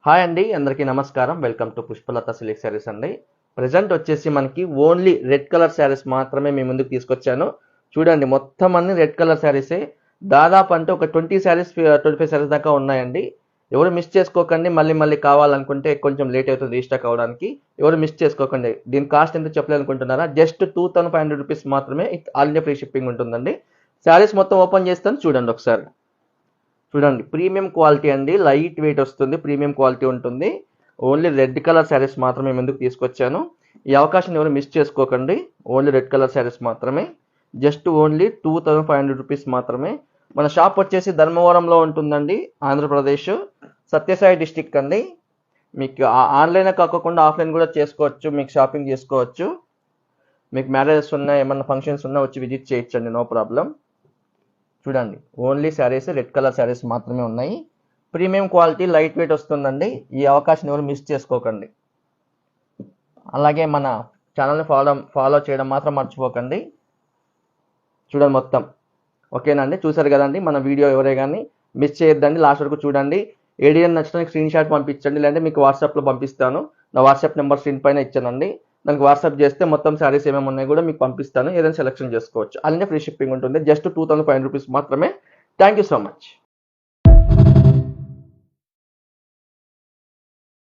Hi అండి, అందరికీ నమస్కారం. Welcome to Pushpalatha silk saris అండి. ప్రజెంట్ వచ్చేసి మనకి ఓన్లీ రెడ్ కలర్ శారీస్ మాత్రమే మీ ముందుకు తీసుకొచ్చాను. చూడండి, మొత్తం అన్ని రెడ్ కలర్ శారీసే. దాదాపు అంటే ఒక 20 శారీస్ 25 శారీస్ దాకా ఉన్నాయండి. ఎవరు మిస్ చేసుకోకండి. మళ్ళీ కావాలనుకుంటే కొంచెం లేట్ అవుతుంది రీస్టాక్ అవడానికి. ఎవరు మిస్ చేసుకోకండి. దీని కాస్ట్ ఎంత చెప్పలేనుకుంటున్నారా? జస్ట్ 2500 రూపీస్ మాత్రమే. ఆల్ ఇండియా ఫ్రీ షిప్పింగ్ ఉంటుందండి. శారీస్ మొత్తం ఓపెన్ చేస్తాను, చూడండి ఒకసారి. చూడండి, ప్రీమియం క్వాలిటీ అండి, లైట్ వెయిట్ వస్తుంది, ప్రీమియం క్వాలిటీ ఉంటుంది. ఓన్లీ రెడ్ కలర్ శారీస్ మాత్రమే ఎందుకు తీసుకొచ్చాను. ఈ అవకాశం ఎవరు మిస్ చేసుకోకండి. ఓన్లీ రెడ్ కలర్ శారీస్ మాత్రమే. జస్ట్ ఓన్లీ 2500 రూపీస్ మాత్రమే. మన షాప్ వచ్చేసి ధర్మవరంలో ఉంటుందండి, ఆంధ్రప్రదేశ్, సత్యసాయి డిస్టిక్ అండి. మీకు ఆన్లైన్ కాకుండా ఆఫ్లైన్ కూడా చేసుకోవచ్చు, మీకు షాపింగ్ చేసుకోవచ్చు. మీకు మ్యారేజెస్ ఉన్నా, ఏమన్నా ఫంక్షన్స్ ఉన్నా వచ్చి విజిట్ చేయొచ్చండి, నో ప్రాబ్లం. చూడండి, only saris red colour saris మాత్రమే ఉన్నాయి. ప్రీమియం క్వాలిటీ, లైట్ వెయిట్ వస్తుందండి. ఈ అవకాశం ఎవరు మిస్ చేసుకోకండి. అలాగే మన ఛానల్ని ఫాలో చేయడం మాత్రం మర్చిపోకండి. చూడండి మొత్తం ఓకేనండి. చూసారు కదండి మన వీడియో. ఎవరే కానీ మిస్ చేయొద్దండి, లాస్ట్ వరకు చూడండి. ఏడియన్ నచ్చిన స్క్రీన్ షాట్ పంపించండి, లేదంటే మీకు వాట్సాప్లో పంపిస్తాను. నా వాట్సాప్ నెంబర్ స్క్రీన్ పైన ఇచ్చానండి. దానికి వాట్సాప్ చేస్తే మొత్తం శారీస్ ఏమేమి ఉన్నాయి కూడా మీకు పంపిస్తాను. ఏదైనా సెలెక్షన్ చేసుకోవచ్చు. అలానే ఫ్రీ షిప్పింగ్ ఉంటుంది. జస్ట్ 2500 రూపీస్ మాత్రమే. Thank you so much.